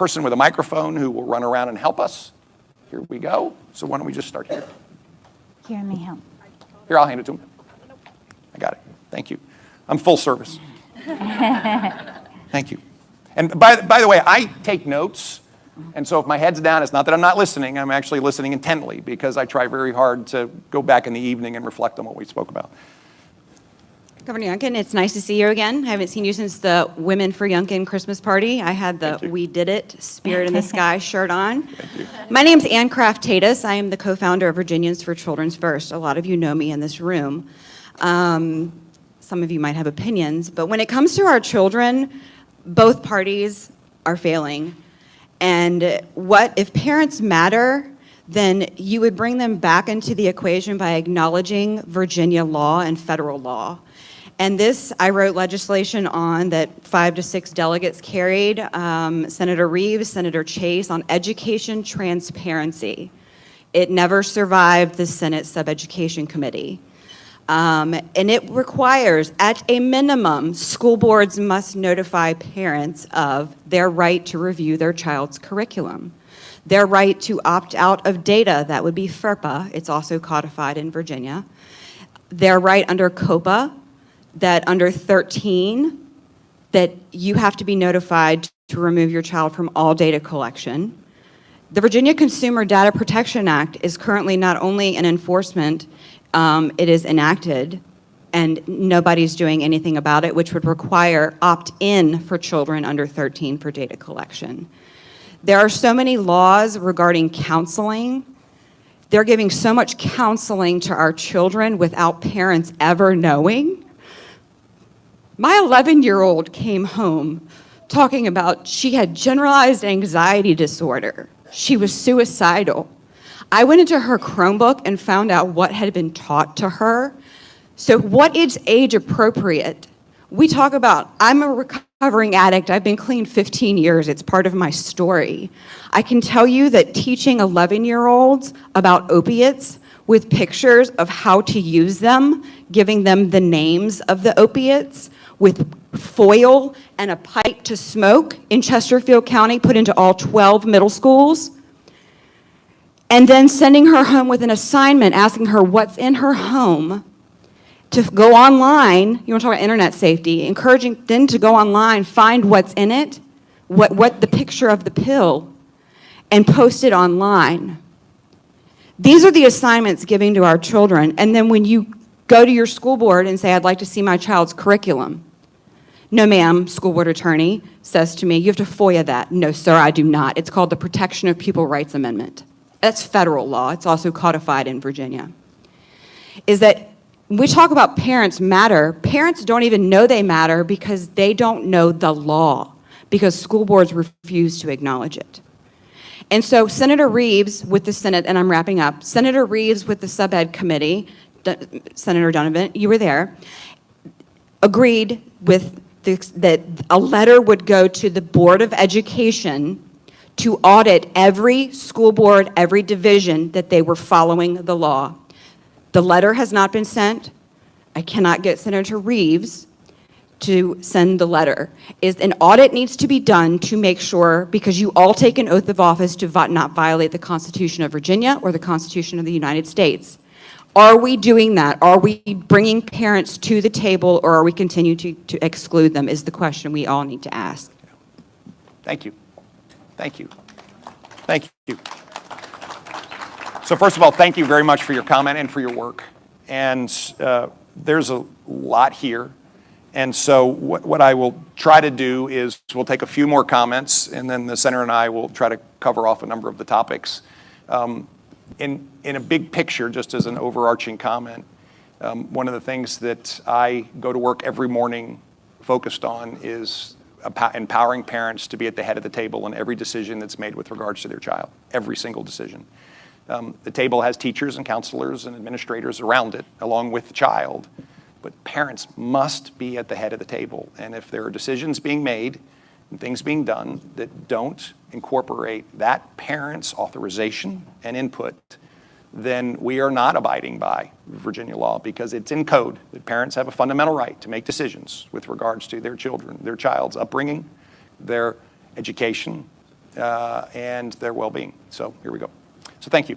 person with a microphone who will run around and help us. Here we go. So why don't we just start here? Here, may help. Here, I'll hand it to him. I got it. Thank you. I'm full service. Thank you. And by the way, I take notes. And so if my head's down, it's not that I'm not listening. I'm actually listening intently because I try very hard to go back in the evening and reflect on what we spoke about. Governor Youngkin, it's nice to see you again. I haven't seen you since the Women for Youngkin Christmas party. I had the We Did It Spirit in the Sky shirt on. Thank you. My name's Ann Kraft-Tatus. I am the co-founder of Virginians for Children's First. A lot of you know me in this room. Some of you might have opinions, but when it comes to our children, both parties are failing. And what if parents matter, then you would bring them back into the equation by acknowledging Virginia law and federal law. And this, I wrote legislation on that 5 to 6 delegates carried, Senator Reeves, Senator Chase, on education transparency. It never survived the Senate Sub-Education Committee. And it requires, at a minimum, school boards must notify parents of their right to review their child's curriculum, their right to opt out of data, that would be FERPA, it's also codified in Virginia, their right under COPA, that under 13, that you have to be notified to remove your child from all data collection. The Virginia Consumer Data Protection Act is currently not only an enforcement, it is enacted, and nobody's doing anything about it, which would require opt-in for children under 13 for data collection. There are so many laws regarding counseling. They're giving so much counseling to our children without parents ever knowing. My 11-year-old came home talking about she had generalized anxiety disorder. She was suicidal. I went into her Chromebook and found out what had been taught to her. So what is age appropriate? We talk about, I'm a recovering addict. I've been clean 15 years. It's part of my story. I can tell you that teaching 11-year-olds about opiates with pictures of how to use them, giving them the names of the opiates, with foil and a pipe to smoke in Chesterfield County, put into all 12 middle schools, and then sending her home with an assignment asking her what's in her home, to go online, you want to talk about internet safety, encouraging them to go online, find what's in it, what the picture of the pill, and post it online. These are the assignments given to our children, and then when you go to your school board and say, I'd like to see my child's curriculum. No, ma'am, school board attorney says to me, you have to FOIA that. No, sir, I do not. It's called the Protection of Pupil Rights Amendment. That's federal law. It's also codified in Virginia. Is that when we talk about parents matter, parents don't even know they matter because they don't know the law, because school boards refuse to acknowledge it. And so Senator Reeves with the Senate, and I'm wrapping up, Senator Reeves with the Sub-Ed Committee, Senator Donovan, you were there, agreed with that a letter would go to the Board of Education to audit every school board, every division, that they were following the law. The letter has not been sent. I cannot get Senator Reeves to send the letter. An audit needs to be done to make sure, because you all take an oath of office to not violate the Constitution of Virginia or the Constitution of the United States. Are we doing that? Are we bringing parents to the table, or are we continuing to exclude them, is the question we all need to ask. Thank you. Thank you. Thank you. So first of all, thank you very much for your comment and for your work. And there's a lot here. And so what I will try to do is we'll take a few more comments, and then the Senator and I will try to cover off a number of the topics. In a big picture, just as an overarching comment, one of the things that I go to work every morning focused on is empowering parents to be at the head of the table in every decision that's made with regards to their child, every single decision. The table has teachers and counselors and administrators around it, along with the child, but parents must be at the head of the table. And if there are decisions being made and things being done that don't incorporate that parent's authorization and input, then we are not abiding by Virginia law, because it's in code that parents have a fundamental right to make decisions with regards to their children, their child's upbringing, their education, and their well-being. So here we go. So thank you.